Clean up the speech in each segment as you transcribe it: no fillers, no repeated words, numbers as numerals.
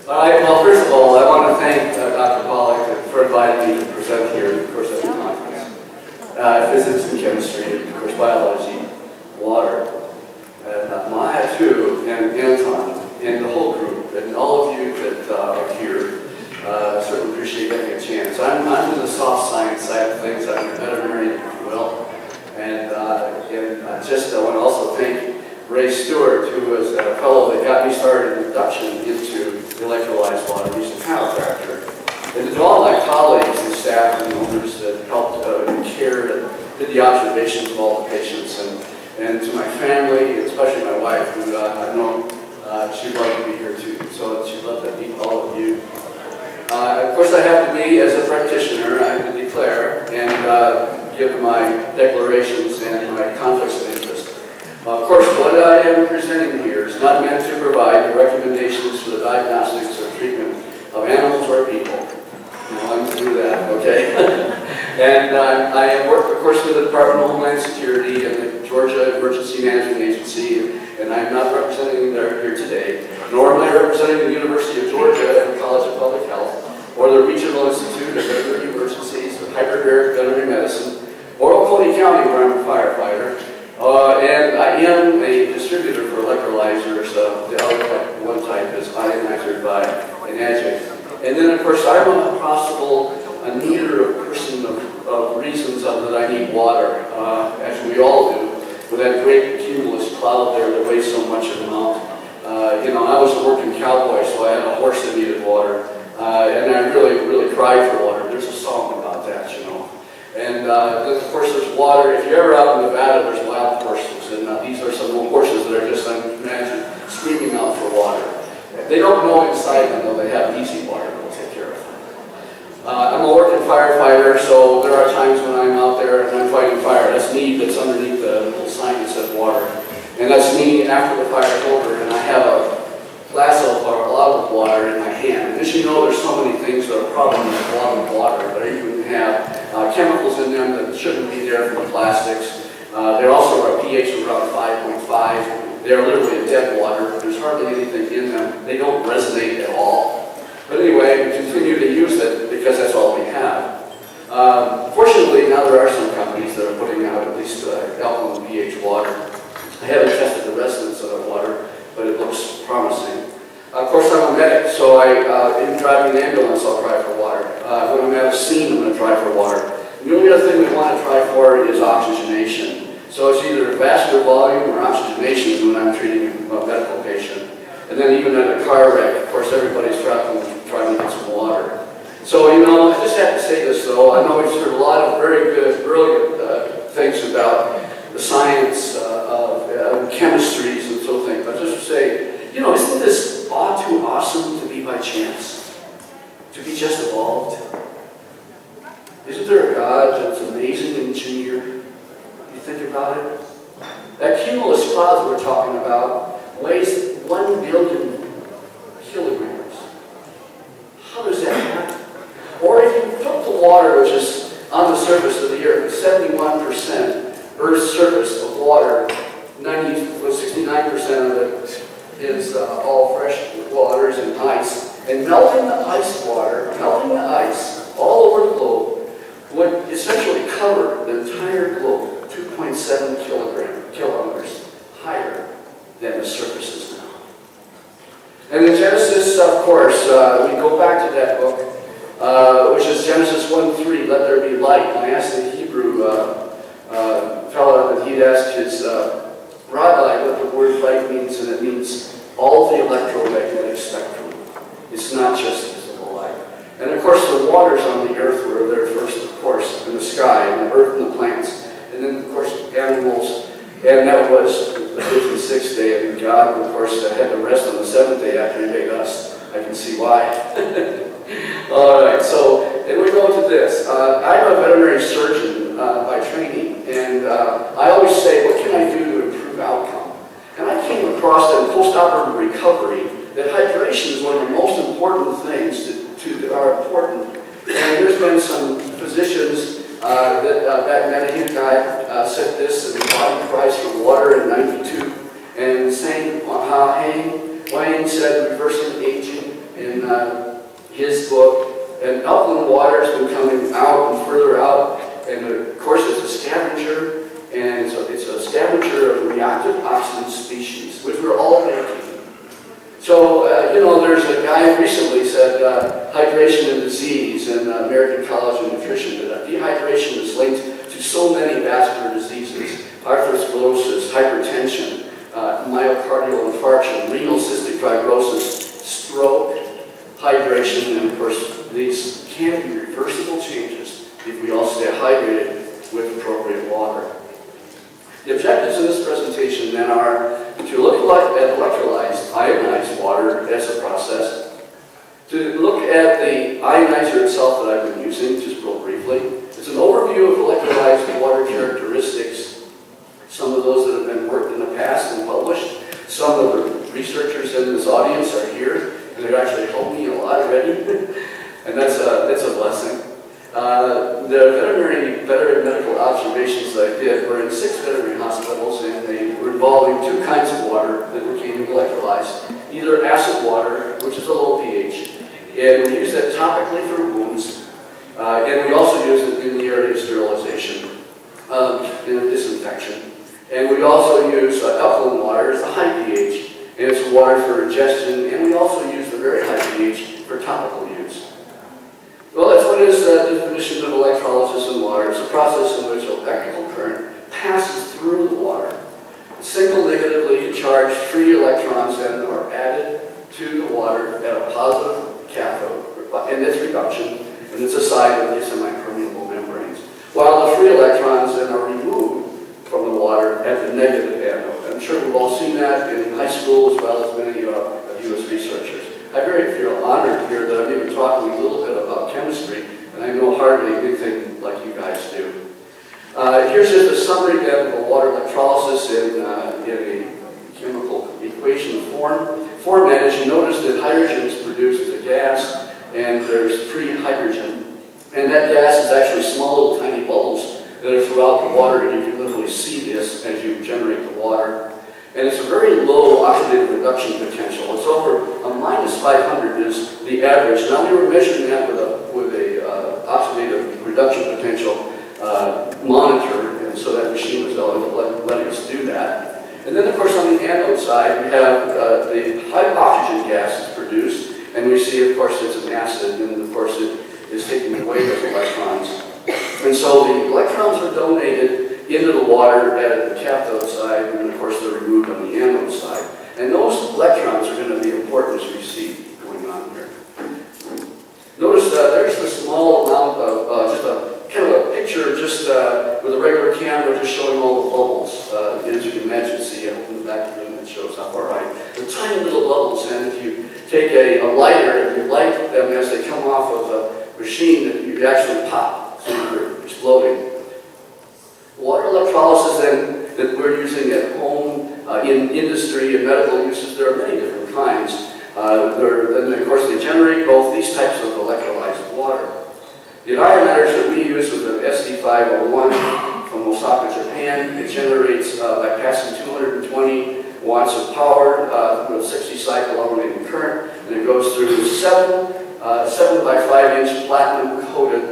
All right, well, first of all, I want to thank Dr. Pollack for inviting me to present here, of course, at the conference. Physics and chemistry, of course, biology, water, and Maya too, and Anton, and the whole group, and all of you that are here. Certainly appreciate getting a chance. I'm in the soft science side of things. I'm a veterinarian, if you will. And just I want to also thank Ray Stewart, who was a fellow that got me started in induction into electrolyzed water using chiropractor. And to all my colleagues and staff and owners that helped cared and did the observations of all the patients, and to my family, especially my wife, who I know she'd love to be here too. So she'd love to meet all of you. Of course, I have to be, as a practitioner, I have to declare and give my declarations and my conflicts of interest. Of course, what I am presenting here is not meant to provide recommendations for the diagnostics or treatment of animals or people. I'm going to do that, okay? And I have worked, of course, with the Department of Homeland Security and the Georgia Emergency Management Agency, and I'm not representing them here today, nor am I representing the University of Georgia and College of Public Health, or the Regional Institute of Veterinary Emergencies, or Hyperbaric Veterinary Medicine, or Oconee County, where I'm a firefighter. And I am a distributor for electrolyzers. The other type, one type is Ionizer by an adjunct. And then, of course, I'm a possible needer person of reasons that I need water, as we all do, with that great cumulus cloud there that weighs so much amount. I was a working cowboy, so I had a horse that needed water. And I really cried for water. There's a song about that, you know. And of course, there's water. If you're ever out in Nevada, there's wild horses, and these are some horses that are just, I can imagine, screaming out for water. They don't know inside them, though. They have easy water. We'll take care of them. I'm a working firefighter, so there are times when I'm out there and I'm fighting fire. That's me. That's underneath the little sign that says water, and that's me after the fire's over, and I have a glass of or a lot of water in my hand. And as you know, there's so many things that are problems with bottled water, but you can have chemicals in them that shouldn't be there from the plastics. They also are a pH of around 5.5. They're literally a dead water. There's hardly anything in them. They don't resonate at all. But anyway, we continue to use it because that's all we have. Fortunately, now there are some companies that are putting out at least alkaline pH water. I haven't tested the resonance of the water, but it looks promising. Of course, I'm a medic, so in driving an ambulance, I'll try for water. When I'm at a scene, I'm going to try for water. The only other thing we want to try for is oxygenation. So it's either vascular volume or oxygenation when I'm treating a medical patient. And then even at a car wreck, of course, everybody's trying to get some water. So, I just have to say this, though. I know we've heard a lot of very good, brilliant things about the science of chemistries and so things. But just to say, isn't this all too awesome to be by chance? To be just evolved? Isn't there a God that's an amazing engineer? You think about it? That cumulus cloud we're talking about weighs 1 billion kilograms. How does that happen? Or if you took the water, which is on the surface of the earth, 71% Earth's surface of water, 69% of it is all fresh waters and ice, and melting the ice all over the globe would essentially cover the entire globe 2.7 kilometers higher than the surface is now. And in Genesis, of course, we go back to that book, which is Genesis 1:3, let there be light. And I asked the Hebrew fellow that he'd asked his rabbi what the word light means, and it means all the electromagnetic spectrum. It's not just visible light. And of course, the waters on the earth were there first, of course, in the sky, and the earth and the plants. And then, of course, animals. And that was the 5th and 6th day. And God, of course, had to rest on the 7th day after He made us. I can see why. All right, so then we go to this. I'm a veterinary surgeon by training, and I always say, what can I do to improve outcome? And I came across that in post-operative recovery, that hydration is one of the most important things that are important. And there's been some physicians that Medicaid guy said this in the body price for water in '92, and saying how Wayne said reversing aging in his book, and alkaline water has been coming out and further out, and of course it's a scavenger, and it's a scavenger of reactive oxidant species, which we're all making. So, there's a guy recently said hydration and disease in American College of Nutrition, that dehydration is linked to so many vascular diseases, arthrosclerosis, hypertension, myocardial infarction, renal cystic fibrosis, stroke, hydration, and of course these can be reversible changes if we all stay hydrated with appropriate water. The objectives of this presentation then are to look at electrolyzed, ionized water as a process, to look at the ionizer itself that I've been using, just real briefly. It's an overview of electrolyzed water characteristics, some of those that have been worked in the past and published. Some of the researchers in this audience are here, and they've actually helped me a lot already, and that's a blessing. The veterinary medical observations that I did were in 6 veterinary hospitals, and they were involving 2 kinds of water that became electrolyzed. Either acid water, which is a low pH, and we use that topically for wounds, and we also use it in the area of sterilization, in disinfection. And we also use alkaline water as a high pH, and it's water for ingestion, and we also use the very high pH for topical use. Well, that's what is the definition of electrolysis in water. It's a process in which electrical current passes through the water. Single negatively charged free electrons then are added to the water at a positive cathode, and it's reduction, and it's a side of the semi-permeable membranes. While the free electrons then are removed from the water at the negative anode. I'm sure we've all seen that in high school as well as many of you as researchers. I very feel honored here that I'm even talking a little bit about chemistry, and I know hardly anything like you guys do. Here's just a summary then of water electrolysis in a chemical equation format. As you notice that hydrogen is produced as a gas, and there's free hydrogen. And that gas is actually small little tiny bubbles that are throughout the water, and you can literally see this as you generate the water. And it's a very low oxidative reduction potential. It's over a -500 is the average. Now we were measuring that with a oxidative reduction potential monitor, and so that machine was letting us do that. And then, of course, on the anode side, we have the high oxygen gas is produced, and we see, of course, it's an acid, and of course, it is taking away those electrons. And so the electrons are donated into the water at the cathode side, and of course, they're removed on the anode side. And those electrons are going to be important as we see going on here. Notice that there's a small amount of just a kind of a picture just with a regular camera just showing all the bubbles. As you can imagine, see in the back of the room that shows up all right. The tiny little bubbles, and if you take a lighter, if you light them as they come off of a machine, you actually pop, so they're exploding. Water electrolysis then that we're using at home, in industry and medical uses, there are many different kinds. Then of course they generate both these types of electrolyzed water. The ionizers that we use with the SD501 from Osaka, Japan, it generates by passing 220 watts of power with 60 cycle alternating current, and it goes through 7 by 5 inch platinum coated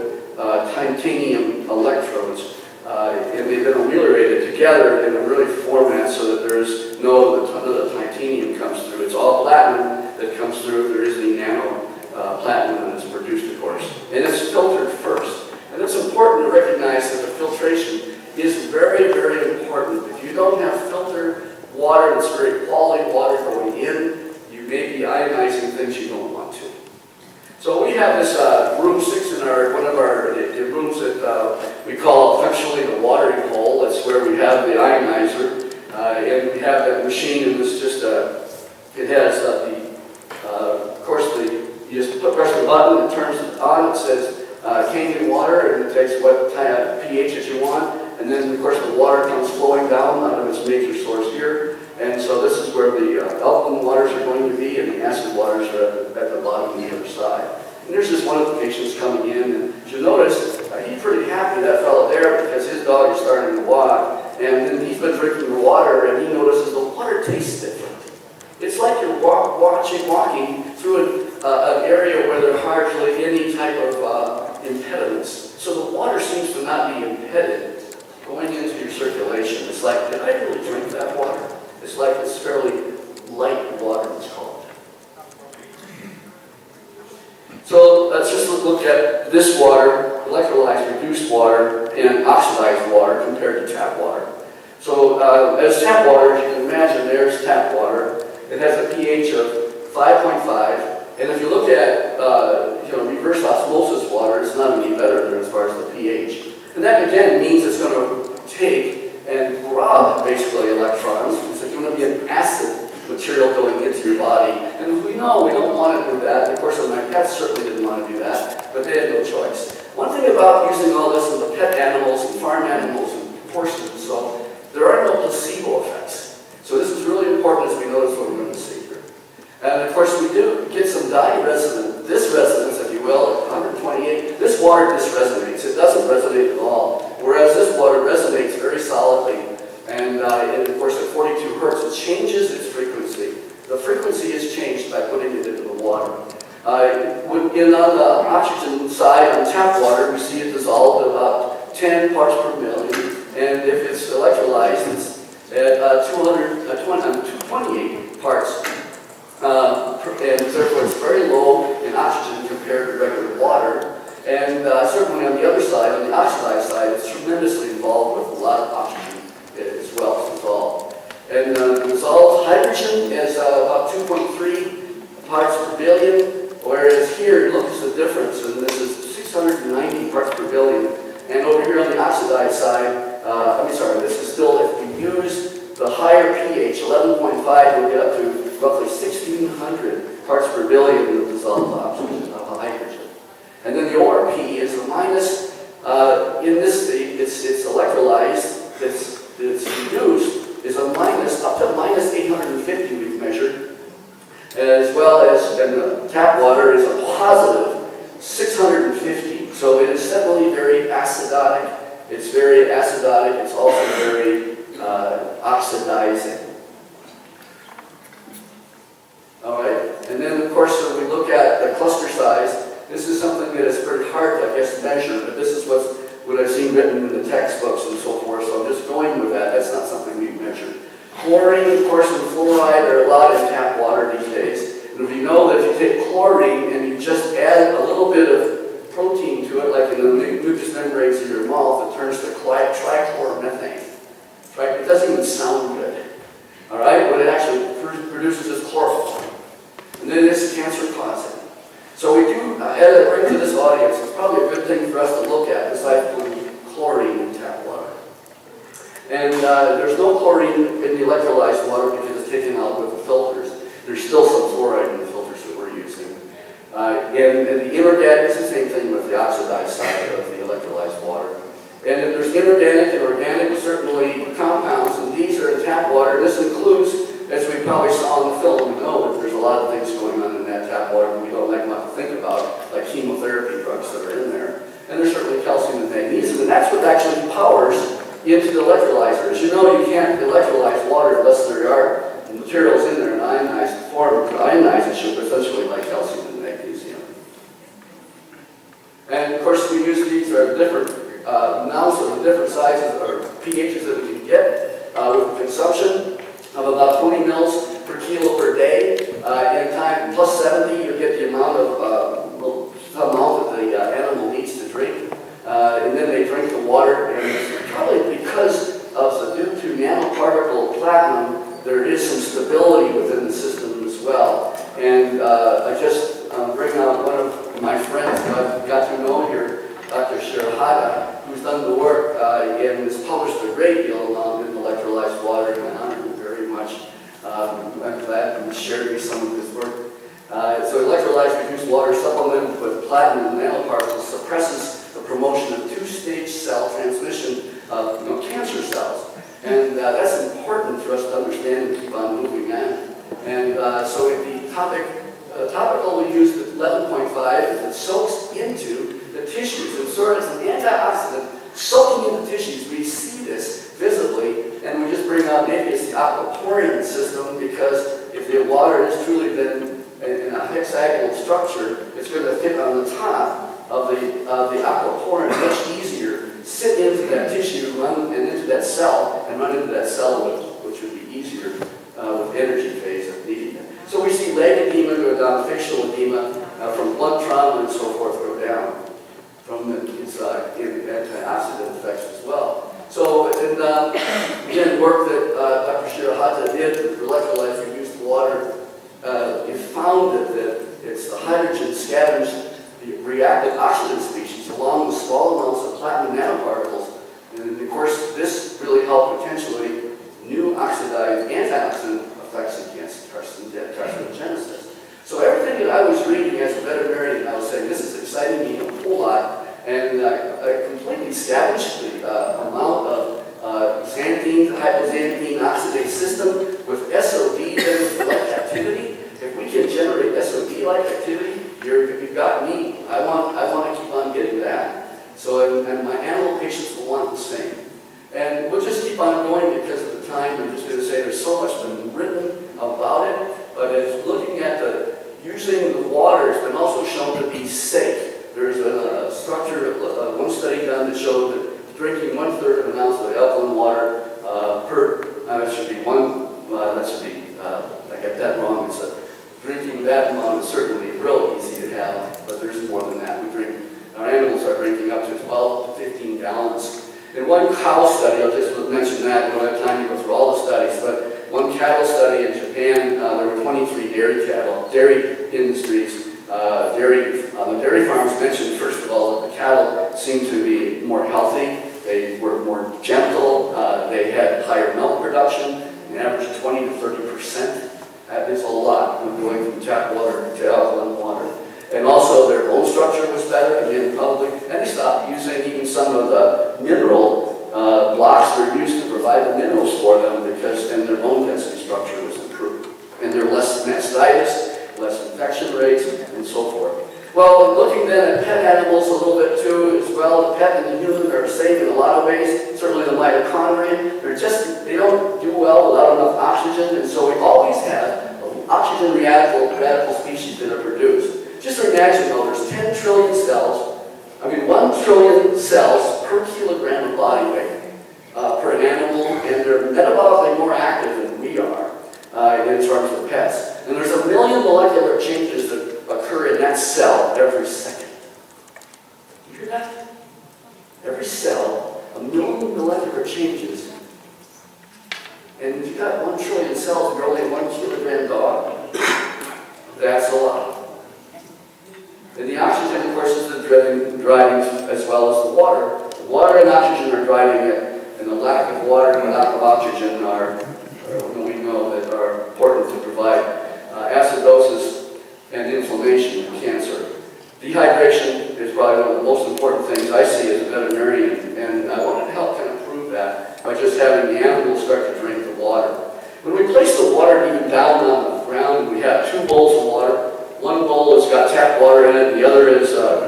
titanium electrodes. And they've been ameliorated together in a really format so that there is none of the titanium comes through. It's all platinum that comes through. There is the nano platinum that is produced, of course. And it's filtered first. And it's important to recognize that the filtration is very, very important. If you don't have filtered water that's very quality water going in, you may be ionizing things you don't want to. So we have this room 6 in one of our rooms that we call functionally the watering hole. That's where we have the ionizer, and we have that machine, and this just it has of course you just press the button, it turns it on, it says Kangen water, and it takes what pH that you want, and then of course the water comes flowing down out of its major source here. And so this is where the alkaline waters are going to be, and the acid waters are at the bottom on the other side. And there's just one of the patients coming in, and you'll notice he's pretty happy, that fellow there, because his dog is starting to walk, and then he's been drinking the water, and he notices the water tastes different. It's like you're walking through an area where there are hardly any type of impediments. So the water seems to not be impeded going into your circulation. It's like, did I really drink that water? It's like it's fairly light water, it's called. So let's just look at this water, electrolyzed, reduced water, and oxidized water compared to tap water. So as tap water, as you can imagine, there's tap water. It has a pH of 5.5, and if you look at reverse osmosis water, it's not any better than as far as the pH. And that again means it's going to take and rob basically electrons, because it's going to be an acid material going into your body. And we know we don't want to do that. Of course, my pets certainly didn't want to do that, but they had no choice. One thing about using all this in the pet animals and farm animals and horses and so, there are no placebo effects. So this is really important as we notice what we're going to see here. And of course, we do get some dysresonance, if you will, at 128. This water dysresonates. It doesn't resonate at all. Whereas this water resonates very solidly. And of course, at 42 hertz, it changes its frequency. The frequency is changed by putting it into the water. On the oxygen side, on tap water, we see it dissolved at about 10 parts per million. And if it's electrolyzed, it's at 228 parts. And therefore, it's very low in oxygen compared to regular water. And certainly on the other side, on the oxidized side, it's tremendously involved with a lot of oxygen as well to dissolve. And dissolved hydrogen is about 2.3 parts per billion, whereas here, look at the difference, and this is 690 parts per billion. And over here on the oxidized side, this is still, if we use the higher pH, 11.5, we'll get up to roughly 1,600 parts per billion of dissolved oxygen, of hydrogen. And then the ORP is a minus, in this state, it's electrolyzed, it's reduced, is a minus, up to minus 850 we've measured, as well as, and the tap water is a positive 650. So it is definitely very acidotic. It's very acidotic, it's also very oxidizing. All right, and then of course, when we look at the cluster size, this is something that is very hard, I guess, to measure, but this is what I've seen written in the textbooks and so forth, so I'm just going with that. That's not something we've measured. Chlorine, of course, and fluoride are a lot in tap water these days. And if you know that if you take chlorine and you just add a little bit of protein to it, like in the mucous membranes of your mouth, it turns to trichloromethane. Right? It doesn't even sound good. All right? What it actually produces is chloroform. And then it's cancer causing. So we do, as I bring to this audience, it's probably a good thing for us to look at, besides putting chlorine in tap water. And there's no chlorine in the electrolyzed water because it's taken out with the filters. There's still some fluoride in the filters that we're using. And the inorganic, it's the same thing with the oxidized side of the electrolyzed water. And if there's inorganic and organic, certainly compounds, and these are in tap water. This includes, as we probably saw in the film, we know that there's a lot of things going on in that tap water that we don't like much to think about, like chemotherapy drugs that are in there. And there's certainly calcium and magnesium, and that's what actually powers into the electrolyzer. As you know, you can't electrolyze water unless there are materials in there in ionized form. To ionize it should essentially like calcium and magnesium. And of course, we use these are different amounts of the different sizes or pHs that we can get with consumption of about 20 mils per kilo per day. In time plus 70, you get the amount of that the animal needs to drink. And then they drink the water, and probably because of due to nanoparticle platinum, there is some stability within the system as well. And I just bring out one of my friends who I've got to know here, Dr. Shirahata, who's done the work and has published a great deal in electrolyzed water, and I honor him very much. I'm glad he shared me some of his work. So electrolyzed reduced water supplemented with platinum nanoparticles suppresses the promotion of two-stage cell transmission of cancer cells. And that's important for us to understand and keep on moving on. And so if the topical we use the 11.5, it soaks into the tissues and serves as an antioxidant soaking into tissues. We see this visibly, and we just bring out maybe it's the aquaporin system, because if the water has truly been in a hexagonal structure, it's going to fit on the top of the aquaporin much easier, sit into that tissue, run and into that cell, and run into that cell, which would be easier with energy phase of needing it. So we see leg edema go down, facial edema, from blood trauma and so forth go down from the antioxidant effects as well. So, and again, work that Dr. Shirahata did with electrolytes reduced water, it found that it's the hydrogen scavenged the reactive oxygen species along with small amounts of platinum nanoparticles. And of course, this really helped potentially new oxidized antioxidant effects against carcinogenesis. So everything that I was reading as a veterinarian, I was saying, this is exciting me a whole lot. And I completely established the amount of xanthine to hypoxanthine oxidase system with SOD-like activity. If we can generate SOD-like activity, you've got me. I want to keep on getting that. So, and my animal patients will want the same. And we'll just keep on going because of the time. I'm just going to say there's so much been written about it, but it's looking at using the water has been also shown to be safe. There's a structure, one study done that showed that drinking 1/3 of an ounce of alkaline water that should be I got that wrong. It's drinking that amount is certainly real easy to have, but there's more than that. Our animals are drinking up to 12 to 15 gallons. In one cow study, I'll just mention that, we don't have time to go through all the studies, but one cattle study in Japan, there were 23 dairy industries. The dairy farms mentioned, first of all, that the cattle seemed to be more healthy, they were more gentle, they had higher milk production, an average of 20 to 30%. That is a lot when going from tap water to alkaline water. And also their bone structure was better, again, probably, and they stopped using even some of the mineral blocks that are used to provide the minerals for them because then their bone density structure was improved. And there were less mastitis, less infection rates, and so forth. Well, looking then at pet animals a little bit too, as well, the pet and the human are same in a lot of ways. Certainly the mitochondria, they don't do well without enough oxygen, and so we always have oxygen radical species that are produced. Just imagine though, there's 10 trillion cells, 1 trillion cells per kilogram of body weight per animal, and they're metabolically more active than we are in terms of pets. And there's 1 million molecular changes that occur in that cell every second. You hear that? Every cell, 1 million molecular changes. And if you've got 1 trillion cells and you're only a 1 kilogram dog, that's a lot. And the oxygen, of course, is the driving as well as the water. The water and oxygen are driving it, and the lack of water and lack of oxygen we know that are important to provide acidosis and inflammation and cancer. Dehydration is probably one of the most important things I see as a veterinarian, and I wanted to help kind of prove that by just having the animals start to drink the water. When we place the water even down on the ground, we have 2 bowls of water. One bowl has got tap water in it, and the other is the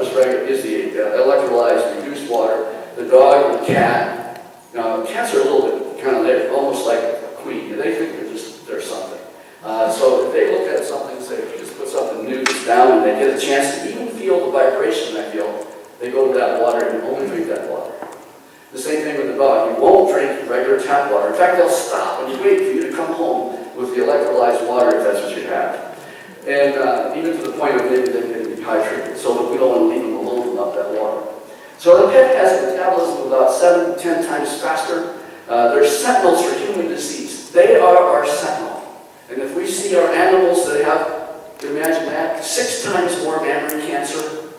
electrolyzed reduced water. The dog or the cat, cats are a little bit kind of, they're almost like a queen. They think they're something. So if they look at something and say, just put something new down, and they get a chance to even feel the vibration I feel, they go to that water and only drink that water. The same thing with the dog. You won't drink regular tap water. In fact, they'll stop and wait for you to come home with the electrolyzed water if that's what you have. And even to the point of maybe they're getting dehydrated, so that we don't want to leave them alone without that water. So the pet has a metabolism about 7 to 10 times faster. They're sentinels for human disease. They are our sentinel. And if we see our animals that have, imagine that, 6 times more mammary cancer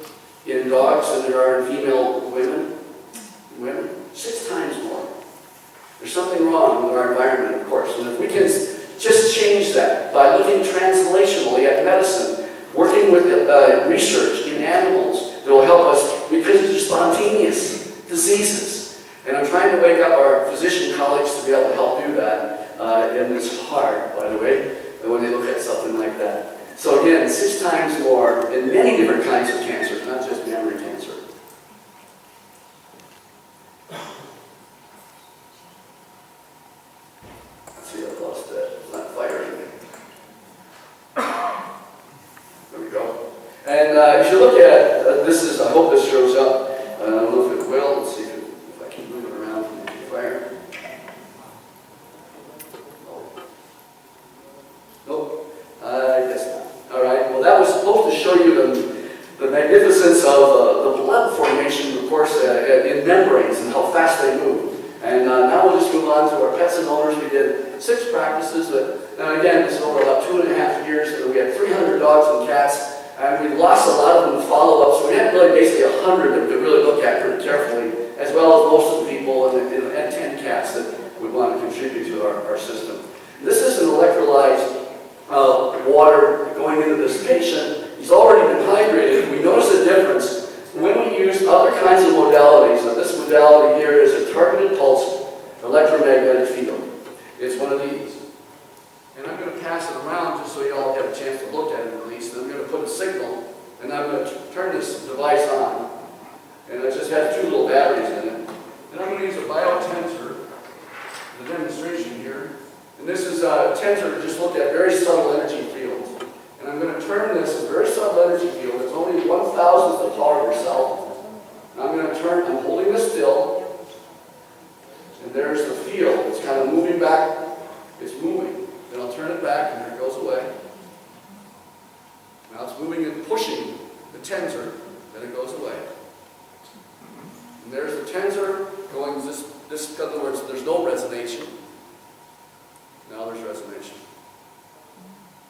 in dogs than there are in female women, 6 times more. There's something wrong with our environment, of course. And if we can just change that by looking translationally at medicine, working with research in animals that will help us, because it's spontaneous diseases. And I'm trying to wake up our physician colleagues to be able to help do that. And it's hard, by the way, when they look at something like that. So again, 6 times more in many different kinds of cancers, not just mammary cancer. Let's see, I've lost that. It's not firing me. There we And if you look at, this is, I hope this shows up. I don't know if it will. Let's see if I can move it around from the fire. Oh. Nope. I guess not. All right. Well, that was supposed to show you the magnificence of the blood formation, of course, in membranes and how fast they move. And now we'll just move on to our pets and owners. We did 6 practices, but now again, this is over about 2.5 years, and we had 300 dogs and cats, and we lost a lot of them in follow-up, so we had really basically 100 that we could really look at pretty carefully, as well as most of the people and 10 cats that would want to contribute to our system. This is an electrolyzed water going into this patient. He's already been hydrated. We notice a difference when we use other kinds of modalities. Now, this modality here is a targeted pulse electromagnetic field. It's one of these. And I'm going to pass it around just so you all have a chance to look at it at least. And I'm going to put a signal, and I'm going to turn this device on. And it just has 2 little batteries in it. And I'm going to use a biotensor, the demonstration here. And this is a tensor to just look at very subtle energy fields. And I'm going to turn this very subtle energy field. It's only 1,000th the power of yourself. And I'm going to turn, I'm holding this still. And there's the field. It's kind of moving back. It's moving. Then I'll turn it back and there it goes away. Now it's moving and pushing the tensor. Then it goes away. And there's the tensor going this, in other words, there's no resonation. Now there's resonation.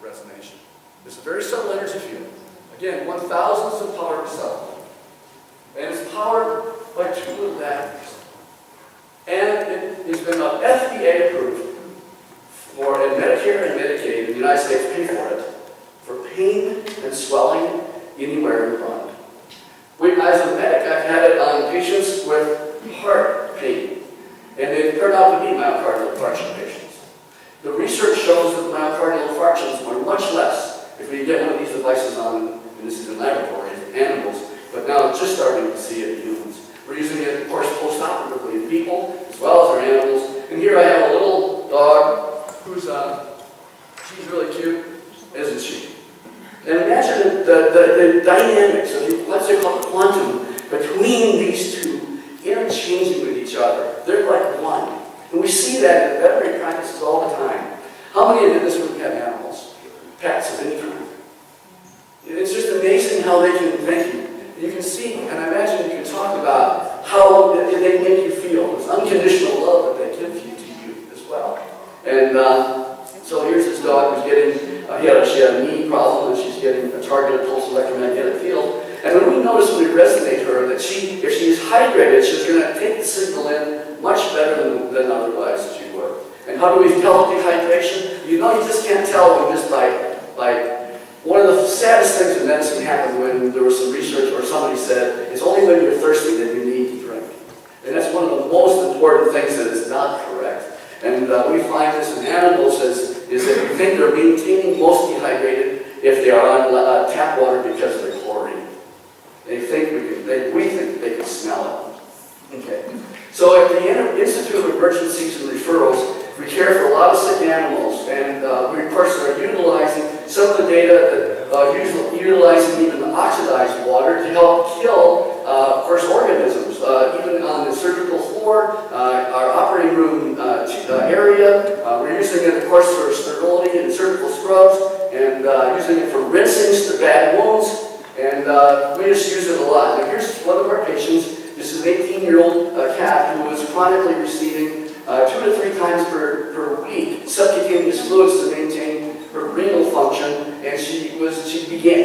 Resonation. It's a very subtle energy field. Again, 1,000th of power itself. And it's powered by 2 little batteries. And it has been FDA approved for Medicare and Medicaid in the United States pay for it, for pain and swelling anywhere in the body. As a medic, I've had it on patients with heart pain. And they turned out to be myocardial infarction patients. The research shows that myocardial infarctions were much less if we get one of these devices on, and this is in laboratories, animals, but now it's just starting to see it in humans. We're using it, of course, post-operatively in people, as well as our animals. And here I have a little dog who's, she's really cute, isn't she? And imagine the dynamics, let's say called quantum, between these 2 interchanging with each other. They're like one. And we see that in veterinary practices all the time. How many in this room have animals? Pets of any kind? It's just amazing how they can thank you. You can see, and I imagine you can talk about how they make you feel. It's unconditional love that they give you to you as well. And so here's this dog who's getting, she had a knee problem, and she's getting a targeted pulse electromagnetic field. And when we notice when we resonate her that if she is hydrated, she's going to take the signal in much better than otherwise she would. And how do we tell dehydration? You know, you just can't tell them just by one of the saddest things in medicine happened when there was some research or somebody said, it's only when you're thirsty that you need to drink. And that's one of the most important things that is not correct. And we find this in animals is that we think they're maintaining most dehydrated if they are on tap water because of the chlorine. We think they can smell it. Okay. So at the Institute of Emergencies and Referrals, we care for a lot of sick animals, and we of course are utilizing some of the data that utilizing even oxidized water to help kill, of course, organisms. Even on the surgical floor, our operating room area, we're using it, of course, for sterility and surgical scrubs, and using it for rinsing bad wounds, and we just use it a lot. Now here's one of our patients. This is an 18-year-old cat who was chronically receiving 2 to 3 times per week subcutaneous fluids to maintain her renal function, and she began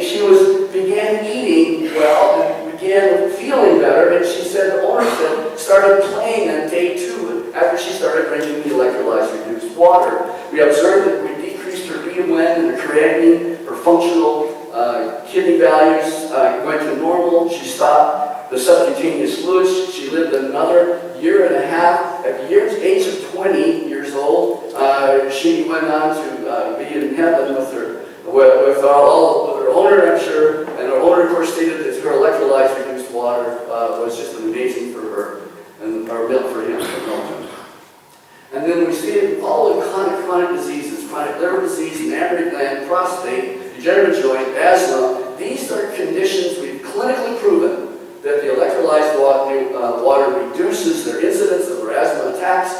eating well and began feeling better. And she said the ownership started playing on day 2 after she started drinking the electrolyzed reduced water. We observed that we decreased her BMN and her creatinine, her functional kidney values went to normal. She stopped the subcutaneous fluids. She lived another 1.5 years. At the age of 20 years old, she went on to be in heaven with her owner, I'm sure. And her owner, of course, stated that her electrolyzed reduced water was just amazing for her, and our milk for him. And then we see all the chronic diseases, chronic liver disease, mammary gland, prostate, degenerative joint, asthma. These are conditions, we've clinically proven that the electrolyzed water reduces their incidence of their asthma attacks,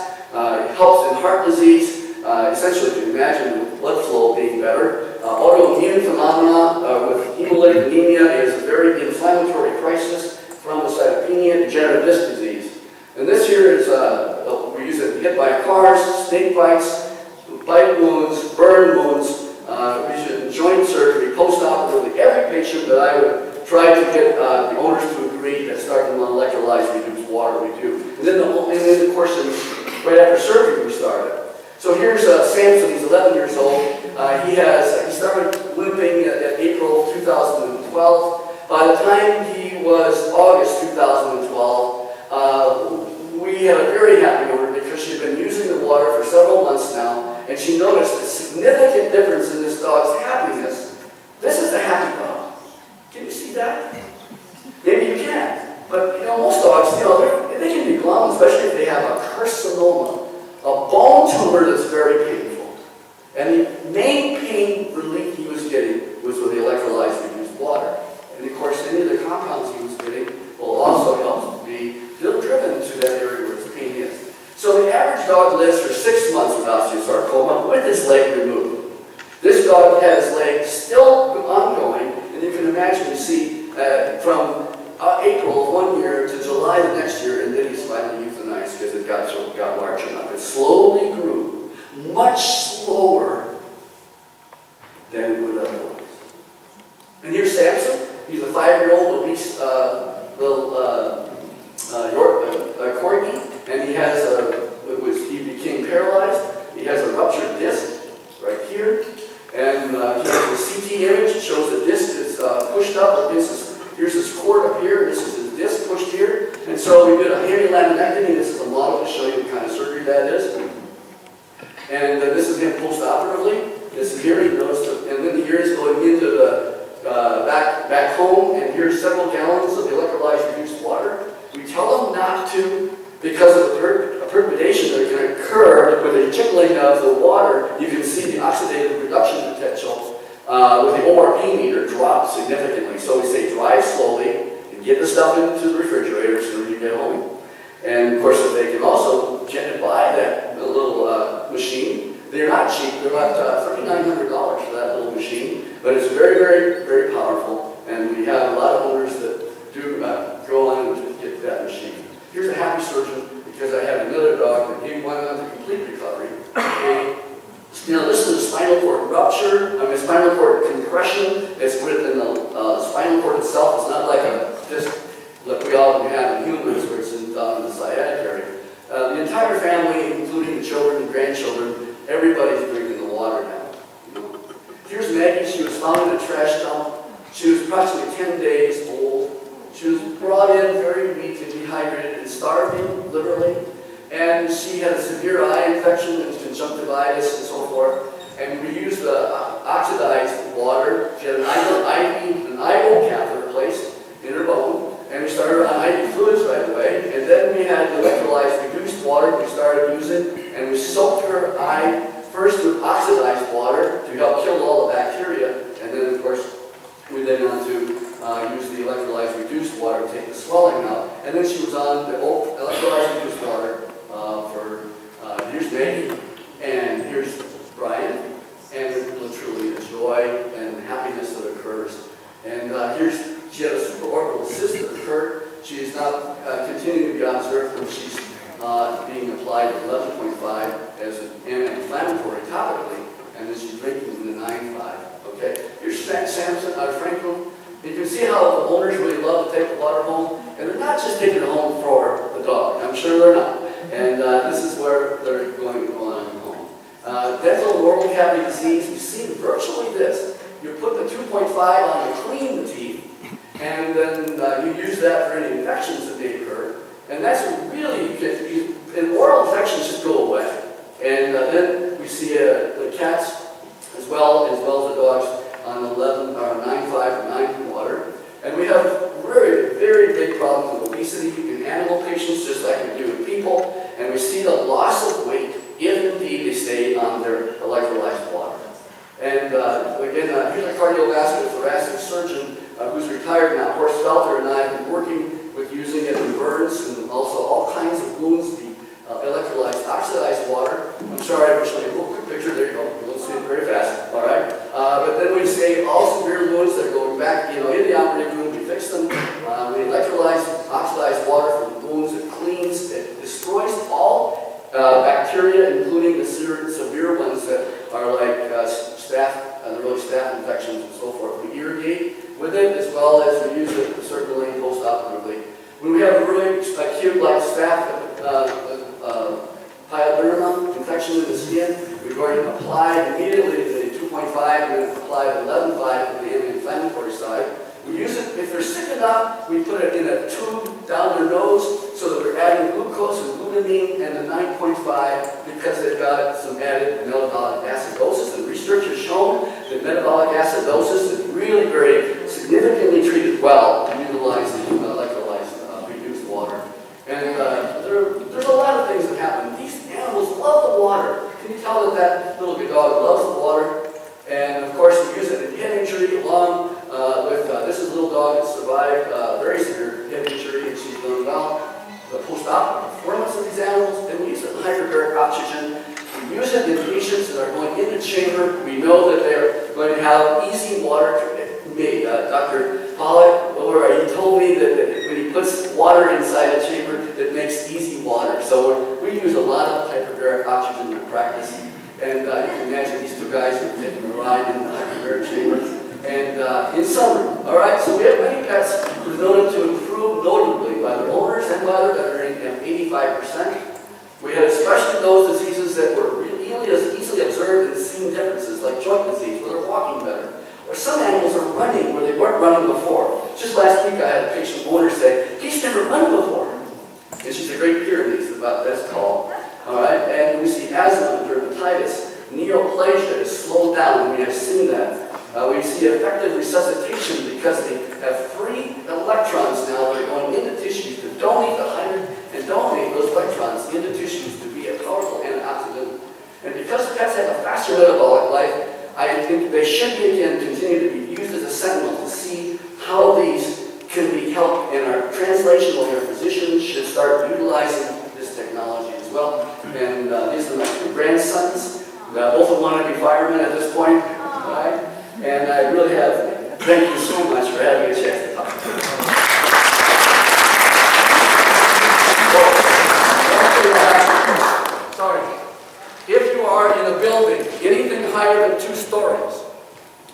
helps in heart disease, essentially you can imagine with blood flow being better. Autoimmune phenomena with hemolytic anemia is a very inflammatory crisis, thrombocytopenia, degenerative disc disease. And this here is, we use it hit by cars, snake bites, bite wounds, burn wounds, we use it in joint surgery, post-operatively. Every patient that I would try to get the owners to agree that starting on electrolyzed reduced water we do. And then, of course, right after surgery we started. So here's Samson, he's 11 years old. He started limping in April 2012. By the time he was August 2012, we had a very happy owner because she'd been using the water for several months now, and she noticed a significant difference in this dog's happiness. This is a happy dog. Can you see that? Maybe you can. But, most dogs, they can be glum, especially if they have a carcinoma, a bone tumor that's very painful. And the main pain relief he was getting was with the electrolyzed reduced water. And of course, any of the compounds he was getting will also help be driven to that area where his pain is. So the average dog lives for 6 months with osteosarcoma with his leg removed. This dog had his leg still ongoing, and you can imagine, you see, from April of one year to July the next year, and then he's finally euthanized because it got large enough. It slowly grew, much slower than it would otherwise. And here's Samson. He's a 5-year-old obese little corgi, and he has he became paralyzed. He has a ruptured disc right here, and he has a CT image. It shows the disc is pushed up. Here's his cord up here. This is his disc pushed here, and so we did a hemilaminectomy. This is a model to show you what kind of surgery that is. And this is him post-operatively. This is here. He noticed, and then here he's going into the back home, and here's several gallons of electrolyzed reduced water. We tell them not to because of the perturbation that can occur with the tickling of the water. You can see the oxidative reduction potential with the ORP meter drop significantly. So we say drive slowly and get the stuff into the refrigerator as soon as you get home. And of course, if they can also buy that little machine. They're not cheap. They're about $3,900 for that little machine, but it's very, very, very powerful. And we have a lot of owners that do go on and get that machine. Here's a happy surgeon because I had another dog that he went on to complete recovery. This is a spinal cord rupture. Spinal cord compression. It's within the spinal cord itself. It's not like a disc that we all have in humans, where it's in the sciatic area. The entire family, including the children and grandchildren, everybody's drinking the water now. Here's Maggie. She was found in a trash dump. She was approximately 10 days old. She was brought in very weak and dehydrated and starving, literally. And she had a severe eye infection and conjunctivitis and so forth. And we used oxidized water. She had an IO catheter placed in her bone. And we started on IV fluids right away. And then we had the electrolyzed reduced water we started using. And we soaked her eye first with oxidized water to help kill all the bacteria. And then, of course, we then on to use the electrolyzed reduced water to take the swelling out. And then she was on the electrolyzed reduced water here's Maggie, and here's Brian. And literally the joy and happiness that occurs. And she had a supraorbital cyst that occurred. She is now continuing to be observed when she's being applied at 11.5 as an anti-inflammatory topically, and then she's drinking in the 9.5. Okay, here's Samson out of Franklin. You can see how the owners really love to take the water home, and they're not just taking it home for the dog. I'm sure they're not. And this is where they're going on home. Dental and oral cavity disease. You see virtually this. You put the 2.5 on to clean the teeth, and then you use that for any infections that may occur. And that's really, and oral infections just go away. And then we see the cats as well as the dogs on 11 or 9.5 or 9 water. And we have very, very big problems with obesity in animal patients, just like we do with people. And we see the loss of weight if indeed they stay on their electrolyzed water. And again, here's a cardiovascular thoracic surgeon who's inspired now. Horst Felter and I have been working with using it in burns and also all kinds of wounds, the electrolyzed, oxidized water. I'm sorry, I'm showing you a little quick picture. There you go. You won't see it very fast. All right. But then we save all severe wounds that are going back, in the operating room. We fix them. We electrolyze oxidized water from wounds. It cleans. It destroys all bacteria, including the severe ones that are like staph infections and so forth. We irrigate with it as well as we use it circulating post-operatively. When we have a really acute like staph pyoderma infection in the skin, we go ahead and apply immediately the 2.5 and then apply the 11.5 on the anti-inflammatory side. We use it, if they're sick enough, we put it in a tube down their nose so that we're adding glucose and glutamine and the 9.5 because they've got some added metabolic acidosis. And research has shown that metabolic acidosis is really very significantly treated well utilizing electrolyzed reduced water. And there's a lot of things that happen. These animals love the water. Can you tell that little dog loves the water? And of course, we use it in head injury along with, this is a little dog that survived very severe head injury, and she's done well. The post-operative performance of these animals, and we use it in hyperbaric oxygen. We use it in patients that are going in the chamber. We know that they're going to have easy water treatment. Dr. Pollack, he told me that when he puts water inside a chamber, it makes easy water. So we use a lot of hyperbaric oxygen in practice. And you can imagine these two guys are taking a ride in the hyperbaric chamber. And in summer, all right, so we have many pets who've known to improve notably by their owners and by their veterinarian, 85%. We had especially those diseases that were really easily observed and seen differences, like joint disease, where they're walking better. Or some animals are running where they weren't running before. Just last week I had a patient owner say, he's never run before. And she's a great Pyrenees, about that's called. All right, and we see asthma, dermatitis, neoplasia is slowed down, and we have seen that. We see effective resuscitation because they have free electrons now that are going into tissues to donate the hydrogen and donate those electrons into tissues to be a powerful antioxidant. And because pets have a faster metabolic life, I think they should be again continue to be used as a sentinel to see how these can be helped. And our translational and our physicians should start utilizing this technology as well. And these are my two grandsons. Both of them want to be firemen at this point. Right? And I really have, thank you so much for having a chance to talk to you. Sorry. If you are in a building anything higher than 2 stories,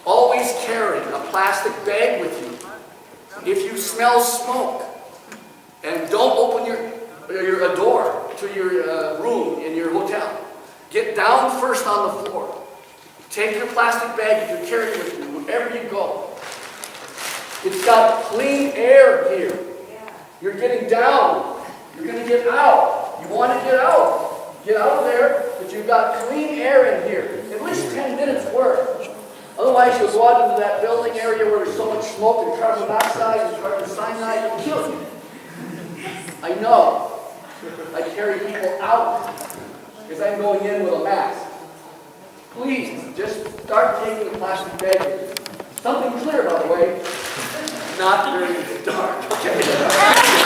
always carry a plastic bag with you. If you smell smoke, and don't open your door to your room in your hotel. Get down first on the floor. Take your plastic bag you can carry with you wherever you go. It's got clean air here. You're getting down. You're going to get out. You want to get out. Get out of there, but you've got clean air in here. At least 10 minutes worth. Otherwise, you'll go out into that building area where there's so much smoke and carbon monoxide and carbon cyanide, it'll kill you. I know. I carry people out because I'm going in with a mask. Please, just start taking a plastic bag. Something clear, by the way. Not very dark. Okay.